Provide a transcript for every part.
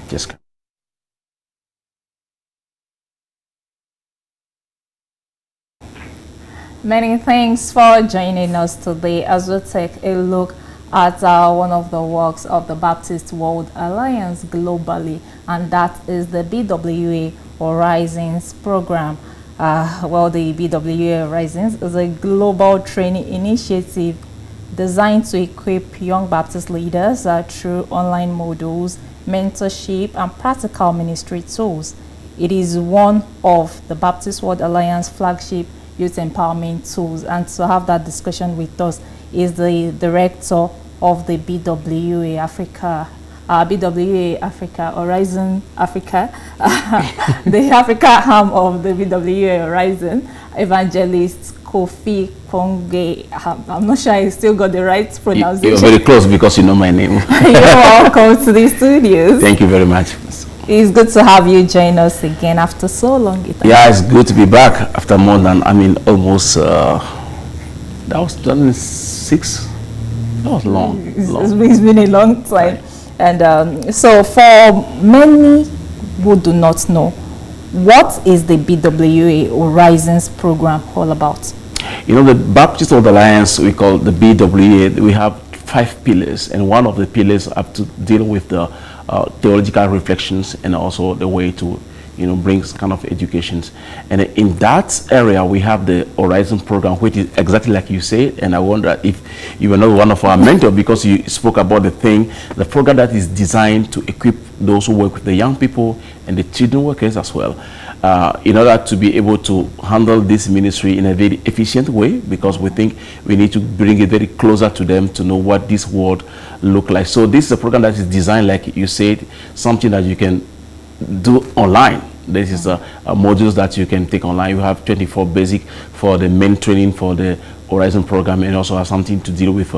Just Many thanks for joining us today as we take a look at one of the works of the Baptist World Alliance globally, and that is the BWA Horizons program. Well, the BWA Horizons is a global training initiative designed to equip young Baptist leaders through online modules, mentorship, and practical ministry tools. It is one of the Baptist World Alliance flagship youth empowerment tools, and to have that discussion with us is the director of the BWA Africa, BWA Africa Horizon Africa, the Africa arm of the BWA Horizon, Evangelist Kofi Konge. I'm not sure I still got the right pronunciation. You're very close because you know my name. You're welcome to the studios. Thank you very much. It's good to have you join us again after so long. Yeah, it's good to be back after more than, almost, that was 2006. That was long. It's been a long time. And so for many who do not know, what is the BWA Horizons program all about? You know, the Baptist World Alliance, we call the BWA, we have 5 pillars, and one of the pillars have to deal with the theological reflections and also the way to, bring kind of educations. And in that area, we have the Horizon program, which is exactly like you said. And I wonder if you were not one of our mentors because you spoke about the program that is designed to equip those who work with the young people and the children workers as well, in order to be able to handle this ministry in a very efficient way, because we think we need to bring it very closer to them to know what this world look like. So this is a program that is designed, like you said, something that you can do online. This is a modules that you can take online. You have 24 basic for the main training for the Horizon program, and also have something to deal with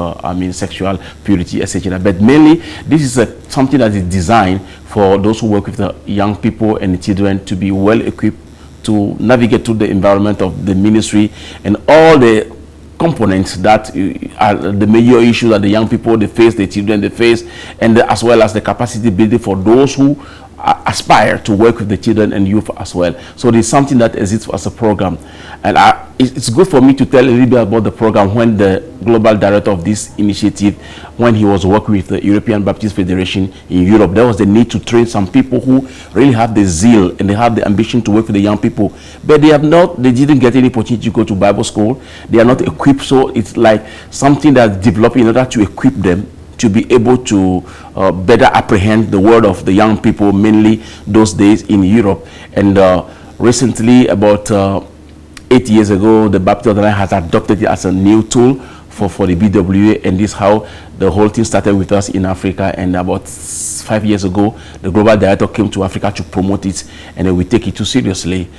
sexual purity, etc. But mainly this is something that is designed for those who work with the young people and the children to be well equipped to navigate through the environment of the ministry and all the components that are the major issues that the young people they face, the children they face, and as well as the capacity building for those who aspire to work with the children and youth as well. So there's something that exists as a program, and it's good for me to tell a little bit about the program. When the global director of this initiative, when he was working with the European Baptist Federation in Europe, there was the need to train some people who really have the zeal and they have the ambition to work with the young people, but they didn't get any opportunity to go to Bible school. They are not equipped, so it's like something that's developed in order to equip them to be able to better apprehend the word of the young people, mainly those days in Europe. And recently, about 8 years ago, the Baptist Alliance has adopted it as a new tool for the BWA, and this is how the whole thing started with us in Africa. And about 5 years ago, the global director came to Africa to promote it, and then we take it too seriously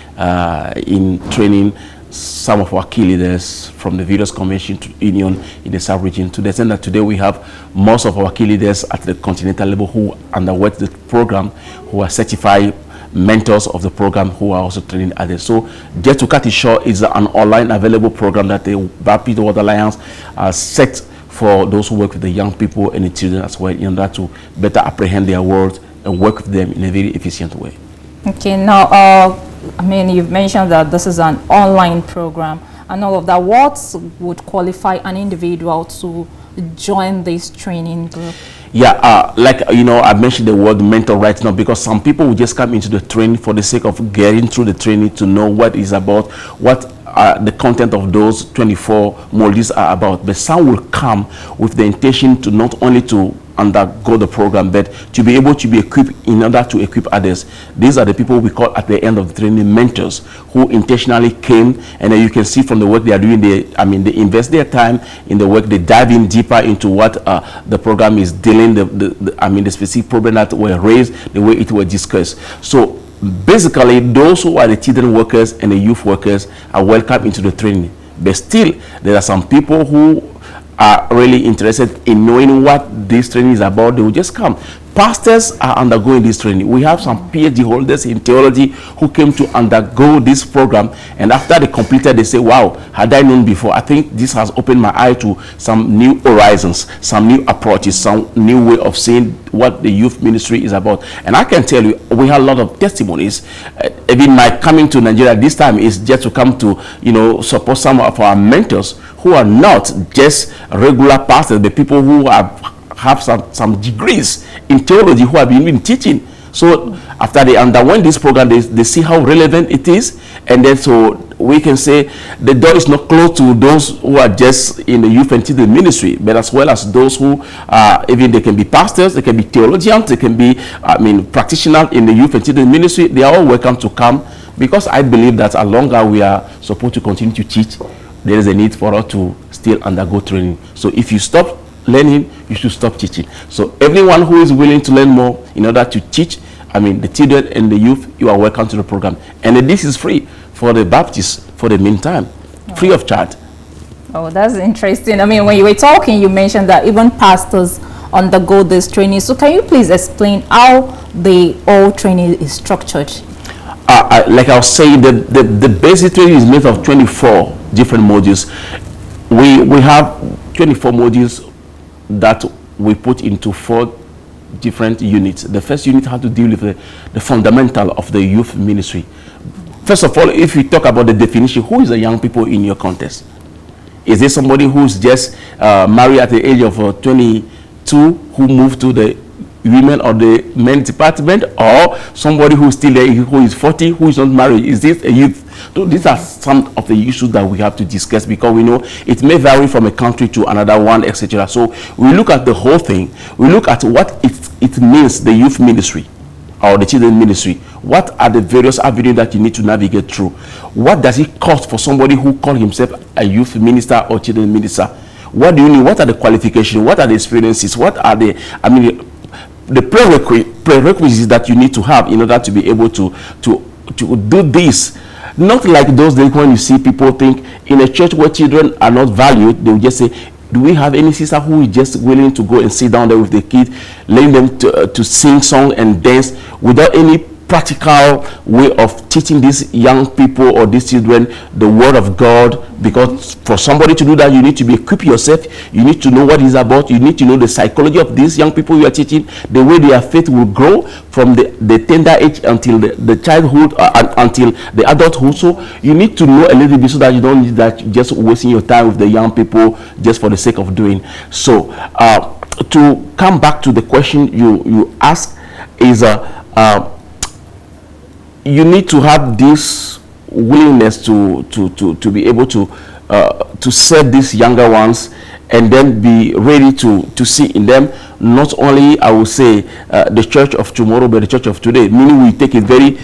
in training some of our key leaders from the various convention union in the South region, to the extent that today we have most of our key leaders at the continental level who underwent the program, who are certified mentors of the program, who are also training others. So just to cut it short, is an online available program that the Baptist World Alliance has set for those who work with the young people and the children as well, in order to better apprehend their world and work with them in a very efficient way. Okay, now you've mentioned that this is an online program and all of that. What would qualify an individual to join this training group? Yeah, I mentioned the word mentor right now, because some people will just come into the training for the sake of getting through the training to know what it's about, what the content of those 24 modules are about. But some will come with the intention to not only to undergo the program, but to be able to be equipped in order to equip others. These are the people we call at the end of the training mentors, who intentionally came, and then you can see from the work they are doing, they invest their time in the work, they dive in deeper into what the program is dealing, the specific problem that were raised, the way it was discussed. So basically, those who are the children workers and the youth workers are welcome into the training. But still, there are some people who are really interested in knowing what this training is about. They will just come. pastors are undergoing this training. We have some PhD holders in theology who came to undergo this program, and after they completed, they say, wow, had I known before, I think this has opened my eye to some new horizons, some new approaches, some new way of seeing what the youth ministry is about. And I can tell you, we have a lot of testimonies. Even my coming to Nigeria this time is just to come to, support some of our mentors who are not just regular pastors, but people who have some degrees in theology, who have been teaching. So after they underwent this program, they see how relevant it is, and then so we can say the door is not closed to those who are just in the youth and children ministry, but as well as those who even they can be pastors, they can be theologians, they can be practitioners in the youth and children ministry. They are all welcome to come, because I believe that as long as we are supposed to continue to teach, there is a need for us to still undergo training. So if you stop learning, you should stop teaching. So everyone who is willing to learn more in order to teach, the children and the youth, you are welcome to the program. And this is free for the Baptists for the meantime, free of charge. Oh, that's interesting. When you were talking, you mentioned that even pastors undergo this training. So can you please explain how the whole training is structured? Like I was saying, the basic training is made of 24 different modules. We have 24 modules that we put into 4 different units. The first unit has to deal with the fundamental of the youth ministry. First of all, if you talk about the definition, who is the young people in your context? Is there somebody who's just married at the age of 22 who moved to the women or the men department, or somebody who's still there, who is 40, who is not married? Is this a youth? So these are some of the issues that we have to discuss, because we know it may vary from a country to another one, etc. So we look at the whole thing. We look at what it means, the youth ministry or the children ministry. What are the various avenues that you need to navigate through? What does it cost for somebody who calls himself a youth minister or children minister? What do you need? What are the qualifications? What are the experiences? What are the prerequisites that you need to have in order to be able to do this? Not like those days when you see people think in a church where children are not valued, they will just say, do we have any sister who is just willing to go and sit down there with the kids, letting them to sing song and dance without any practical way of teaching these young people or these children the word of God? Because for somebody to do that, you need to be equipped yourself. You need to know what it's about. You need to know the psychology of these young people you are teaching, the way their faith will grow from the tender age until the childhood, until the adulthood. So you need to know a little bit, so that you don't need that just wasting your time with the young people just for the sake of doing. So to come back to the question you asked is you need to have this willingness to be able to serve these younger ones, and then be ready to see in them not only, I will say, the church of tomorrow, but the church of today. Meaning we take it very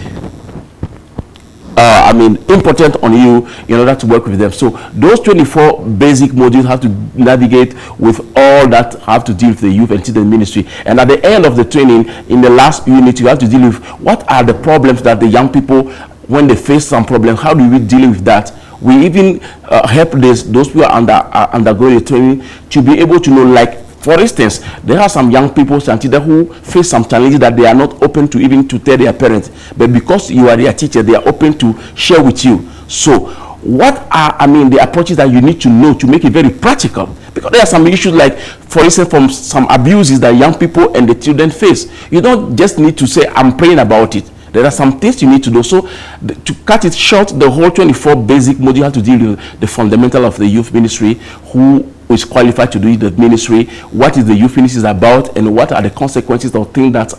important on you in order to work with them. So those 24 basic modules have to navigate with all that have to deal with the youth and children ministry. And at the end of the training, in the last unit, you have to deal with what are the problems that the young people, when they face some problem, how do we deal with that? We even help those who are undergoing the training to be able to know, like, for instance, there are some young people who face some challenges that they are not open to even to tell their parents, but because you are their teacher, they are open to share with you. So what are the approaches that you need to know to make it very practical? Because there are some issues, like, for instance, from some abuses that young people and the children face. You don't just need to say, I'm praying about it. There are some things you need to do. So to cut it short, the whole 24 basic module have to deal with the fundamental of the youth ministry, who is qualified to do the ministry, what is the youth ministry about, and what are the consequences of things that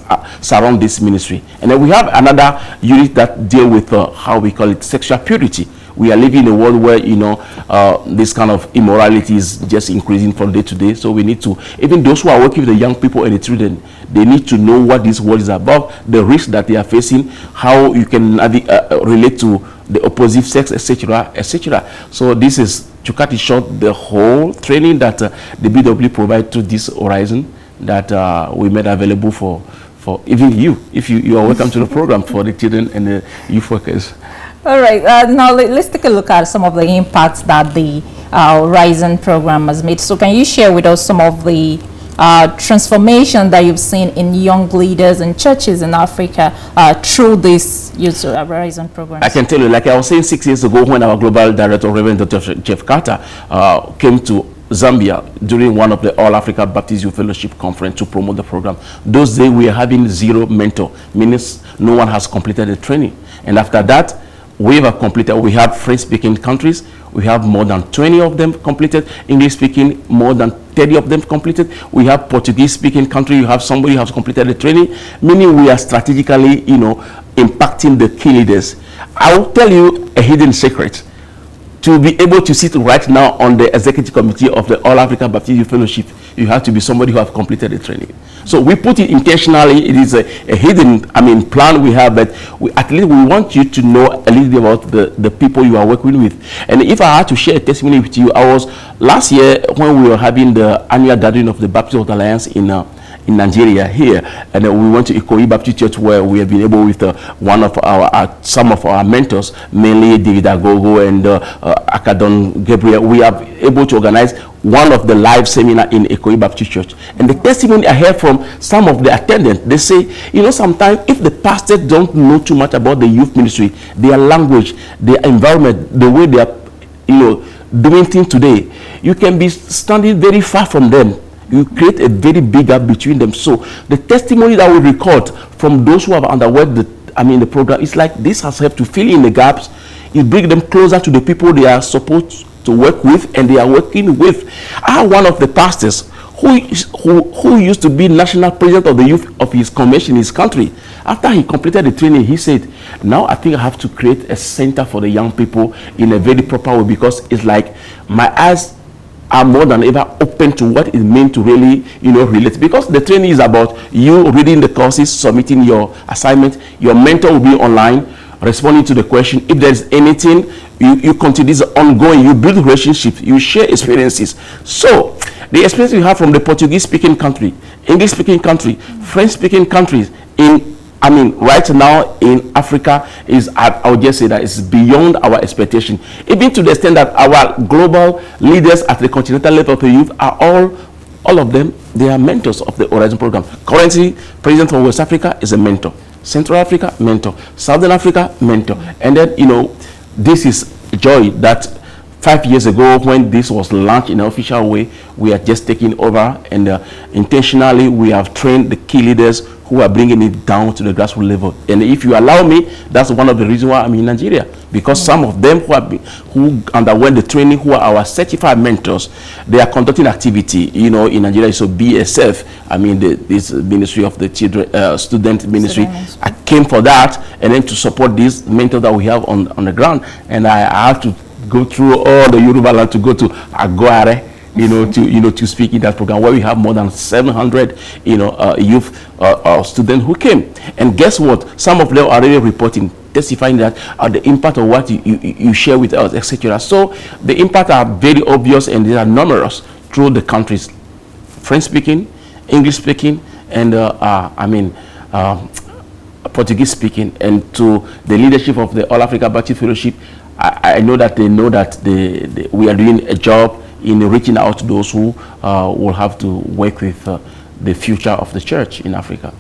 surround this ministry. And then we have another unit that deal with how we call it sexual purity. We are living in a world where this kind of immorality is just increasing from day to day. So we need to, even those who are working with the young people and the children, they need to know what this world is about, the risks that they are facing, how you can relate to the opposite sex, etc., etc. So this is, to cut it short, the whole training that the BW provide to this Horizon that we made available for even you. If you are welcome to the program for the children and the youth workers. All right, now let's take a look at some of the impacts that the Horizon program has made. So can you share with us some of the transformation that you've seen in young leaders and churches in Africa through this Youth Horizon program? I can tell you, like I was saying 6 years ago, when our global director, Reverend Dr. Jeff Carter, came to Zambia during one of the All Africa Baptist Youth Fellowship Conference to promote the program. Those days we are having 0 mentor, meaning no one has completed the training. And after that, we have completed, we have French-speaking countries, we have more than 20 of them completed, English-speaking, more than 30 of them completed. We have Portuguese-speaking country, you have somebody who has completed the training, meaning we are strategically, impacting the key leaders. I will tell you a hidden secret. To be able to sit right now on the executive committee of the All Africa Baptist Youth Fellowship, you have to be somebody who have completed the training. So we put it intentionally. It is a hidden, plan we have, but at least we want you to know a little bit about the people you are working with. And if I had to share a testimony with you, I was last year when we were having the annual gathering of the Baptist World Alliance in Nigeria here, and we went to Ikoyi Baptist Church, where we have been able with one of some of our mentors, mainly David Agogo and Akadon Gabriel. We are able to organize one of the live seminar in Ikoyi Baptist Church. And the testimony I heard from some of the attendants, they say, sometimes if the pastors don't know too much about the youth ministry, their language, their environment, the way they are, doing things today, you can be standing very far from them. You create a very big gap between them. So the testimony that we record from those who have underwent the program, it's like this has helped to fill in the gaps. It brings them closer to the people they are supposed to work with and they are working with. I have one of the pastors who used to be national president of the youth of his convention in his country. After he completed the training, he said, now I think I have to create a center for the young people in a very proper way, because it's like my eyes are more than ever open to what it means to really, relate. Because the training is about you reading the courses, submitting your assignment. Your mentor will be online, responding to the question. If there's anything, you continue. This ongoing. You build relationships. You share experiences. So the experience you have from the Portuguese-speaking country, English-speaking country, French-speaking countries right now in Africa is, I would just say that it's beyond our expectation. Even to the extent that our global leaders at the continental level of the youth are all of them, they are mentors of the Horizon program. Currently, President from West Africa is a mentor. Central Africa, mentor. Southern Africa, mentor. And then, this is joy that 5 years ago, when this was launched in an official way, we are just taking over, and intentionally we have trained the key leaders who are bringing it down to the grassroots level. And if you allow me, that's one of the reasons why I'm in Nigeria, because some of them who underwent the training, who are our certified mentors, they are conducting activity, in Nigeria. So BSF, this Ministry of the Children, Student Ministry, I came for that, and then to support these mentors that we have on the ground. And I have to go through all the Yoruba land to go to Aguare, to speak in that program, where we have more than 700, youth students who came. And guess what? Some of them are already reporting, testifying that the impact of what you share with us, etc. So the impact are very obvious, and they are numerous through the countries, French-speaking, English-speaking, and Portuguese-speaking. And to the leadership of the All Africa Baptist Fellowship, I know that they know that we are doing a job in reaching out to those who will have to work with the future of the church in Africa.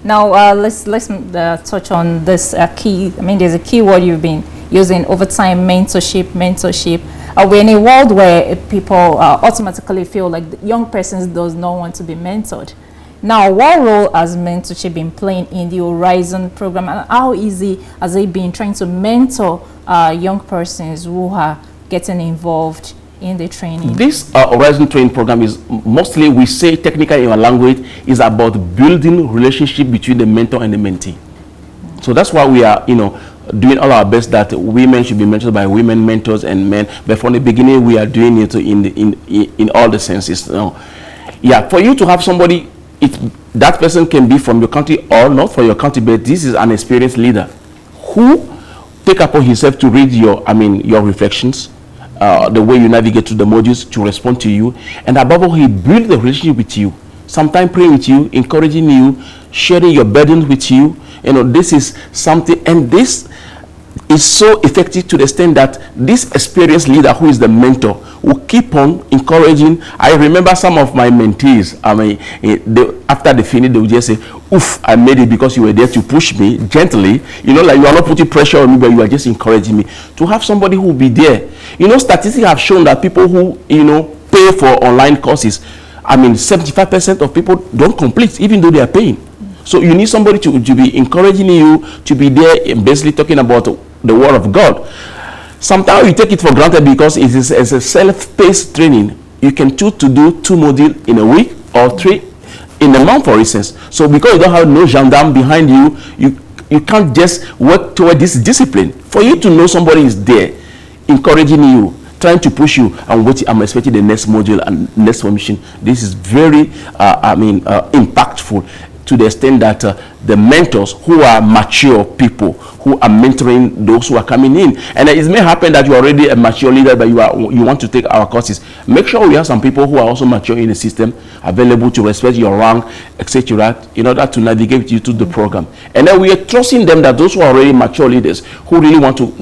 Now let's touch on this key. There's a key word you've been using over time: mentorship. We're in a world where people automatically feel like the young persons does not want to be mentored. Now, what role has mentorship been playing in the Horizon program, and how easy has it been trying to mentor young persons who are getting involved in the training? This Horizon training program is mostly, we say technically in our language, is about building relationship between the mentor and the mentee. So that's why we are, doing all our best that women should be mentored by women mentors and men. But from the beginning, we are doing it in all the senses. For you to have somebody, that person can be from your country or not from your country, but this is an experienced leader who take upon himself to read your reflections, the way you navigate through the modules, to respond to you, and above all, he build the relationship with you, sometimes praying with you, encouraging you, sharing your burdens with you. This is something, and this is so effective to the extent that this experienced leader who is the mentor will keep on encouraging. I remember some of my mentees, after they finish, they will just say, oof, I made it because you were there to push me gently. You know, like you are not putting pressure on me, but you are just encouraging me. To have somebody who will be there. You know, statistics have shown that people who, you know, pay for online courses, 75% of people don't complete, even though they are paying. So you need somebody to be encouraging you, to be there and basically talking about the word of God. Sometimes you take it for granted because it is as a self-paced training. You can choose to do 2 modules in a week or 3 in a month, for instance. So because you don't have no gendarme behind you, you can't just work toward this discipline. For you to know somebody is there, encouraging you, trying to push you, and what I'm expecting the next module and next mission. This is very, impactful, to the extent that the mentors who are mature people who are mentoring those who are coming in, and it may happen that you are already a mature leader, but you want to take our courses. Make sure we have some people who are also mature in the system, available to respect your rank, etc., in order to navigate you to the program. And then we are trusting them that those who are already mature leaders who really want to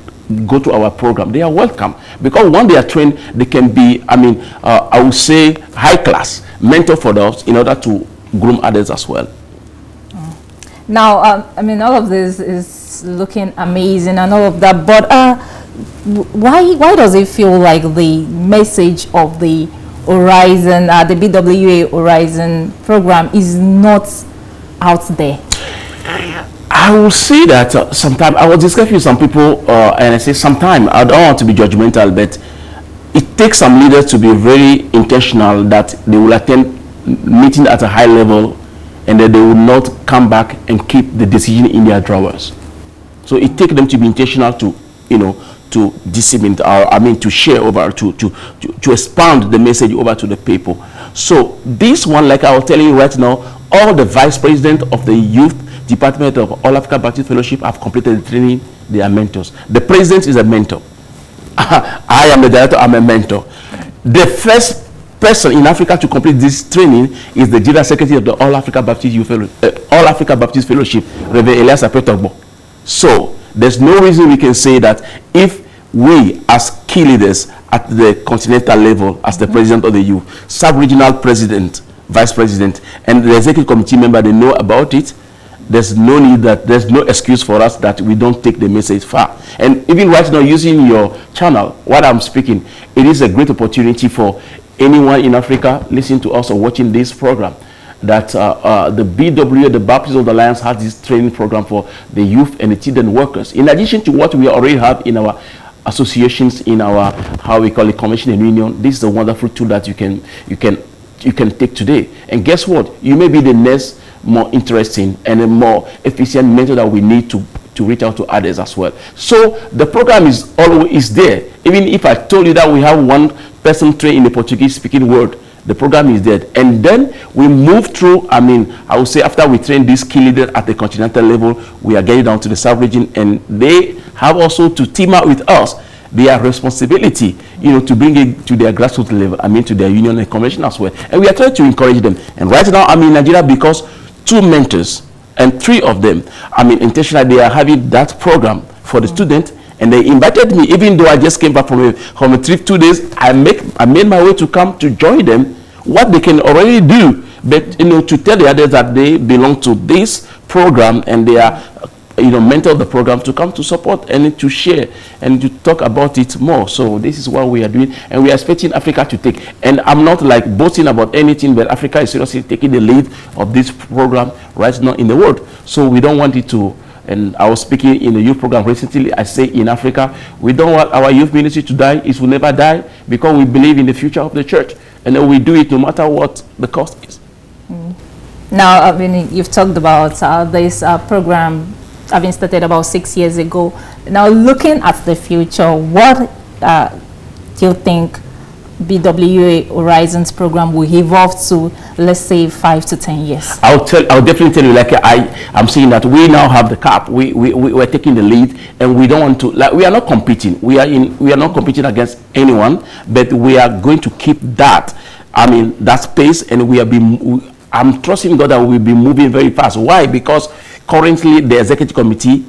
go to our program, they are welcome, because when they are trained, they can be, I would say, high class mentor for us in order to groom others as well. Now, all of this is looking amazing and all of that, but why does it feel like the message of the Horizon, the BWA Horizon program is not out there? I will say that sometimes I was discussing with some people, and I say sometimes I don't want to be judgmental, but it takes some leaders to be very intentional that they will attend meeting at a high level, and that they will not come back and keep the decision in their drawers. So it takes them to be intentional to, to disseminate, to share over, to expand the message over to the people. So this one, like I was telling you right now, all the vice president of the youth department of All Africa Baptist Fellowship have completed the training. They are mentors. The president is a mentor. I am the director. I'm a mentor. The first person in Africa to complete this training is the General Secretary of the All Africa Baptist Fellowship, Reverend Elias Apetogbo. So there's no reason we can say that if we as key leaders at the continental level, as the president of the youth, sub-regional president, vice president, and the executive committee member, they know about it, there's no excuse for us that we don't take the message far. And even right now, using your channel, what I'm speaking, it is a great opportunity for anyone in Africa listening to us or watching this program, that the BWA, the Baptist of the Alliance, has this training program for the youth and the children workers. In addition to what we already have in our associations, in our, how we call it, convention and union, this is a wonderful tool that you can take today. And guess what? You may be the next more interesting and a more efficient mentor that we need to reach out to others as well. So the program is always there. Even if I told you that we have one person trained in the Portuguese speaking world, the program is there. And then we move through, I would say after we train these key leaders at the continental level, we are getting down to the sub-region, and they have also to team up with us. Their responsibility, to bring it to their grassroots level, to their union and convention as well. And we are trying to encourage them. And right now, I'm in Nigeria because 2 mentors and 3 of them, intentionally, they are having that program for the student, and they invited me, even though I just came back from a trip 2 days. I made my way to come to join them, what they can already do, but to tell the others that they belong to this program and they are mentor of the program, to come to support and to share and to talk about it more. So this is what we are doing, and we are expecting Africa to take. And I'm not like boasting about anything, but Africa is seriously taking the lead of this program right now in the world. So we don't want it to, and I was speaking in the youth program recently, I say in Africa, we don't want our youth ministry to die. It will never die, because we believe in the future of the church, and then we do it no matter what the cost is. Now, you've talked about this program having started about 6 years ago. Now, looking at the future, what do you think BWA Horizons program will evolve to, let's say, 5 to 10 years? I'll definitely tell you, like I'm saying that we now have the cap. We're taking the lead, and we don't want to, we are not competing. We are not competing against anyone, but we are going to keep that, that space, and I'm trusting God that we'll be moving very fast. Why? Because currently the executive committee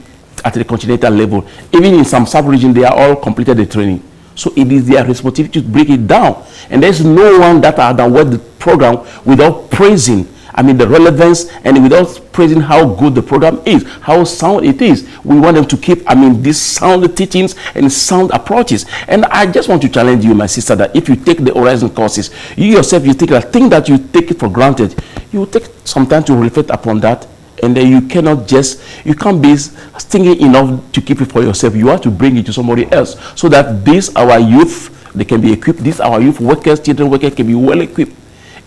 at the continental level. Even in some sub-region, they are all completed the training. So it is their responsibility to break it down. And there's no one that are done with the program without praising, I mean, the relevance, and without praising how good the program is, how sound it is. We want them to keep, I mean, these sound teachings and sound approaches. And I just want to challenge you, my sister, that if you take the Horizon courses, you yourself, you take a thing that you take it for granted, you will take some time to reflect upon that. And then you cannot just, you can't be stingy enough to keep it for yourself. You have to bring it to somebody else, so that this, our youth, they can be equipped. This, our youth workers, children workers, can be well equipped.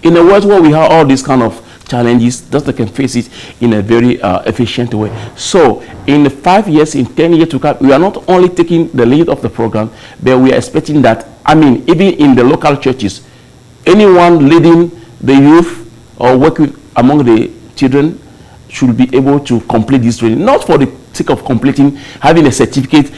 In a world where we have all these kind of challenges, just they can face it in a very efficient way. So in the 5 years, in 10 years to come, we are not only taking the lead of the program, but we are expecting that, I mean, even in the local churches, anyone leading the youth or working among the children should be able to complete this training, not for the sake of completing, having a certificate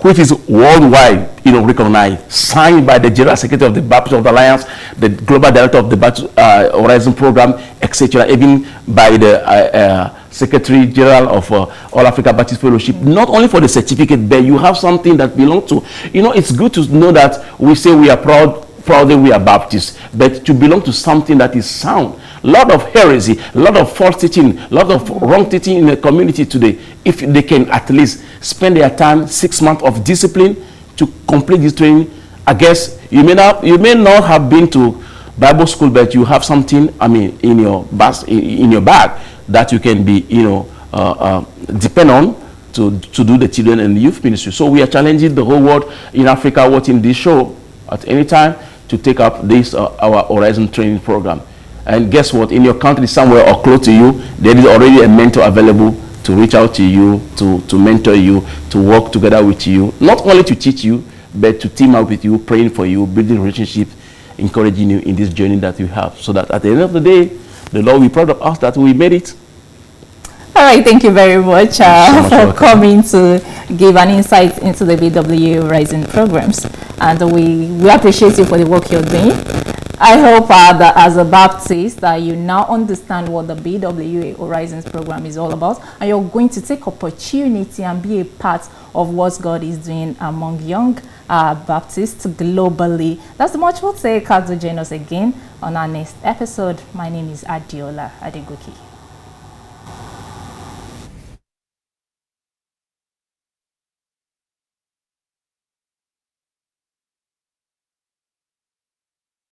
which is worldwide, recognized, signed by the General Secretary of the Baptist of the Alliance, the Global Director of the Baptist Horizon Program, etc., even by the Secretary General of All Africa Baptist Fellowship. Not only for the certificate, but you have something that belongs to. It's good to know that we say we are proudly we are Baptists, but to belong to something that is sound. A lot of heresy, a lot of false teaching, a lot of wrong teaching in the community today. If they can at least spend their time, 6 months of discipline to complete this training, I guess you may not have been to Bible school, but you have something, I mean, in your bag that you can be, depend on to do the children and youth ministry. So we are challenging the whole world in Africa watching this show at any time to take up this our Horizon training program. And guess what? In your country, somewhere or close to you, there is already a mentor available to reach out to you, to mentor you, to work together with you, not only to teach you, but to team up with you, praying for you, building relationships, encouraging you in this journey that you have, so that at the end of the day, the Lord will be proud of us that we made it. All right, thank you very much for coming to give an insight into the BWA Horizons programs. And we appreciate you for the work you're doing. I hope that as a Baptist that you now understand what the BWA Horizons program is all about, and you're going to take opportunity and be a part of what God is doing among young Baptists globally. That's much we'll say. Join us again on our next episode. My name is Adiola Adegoki.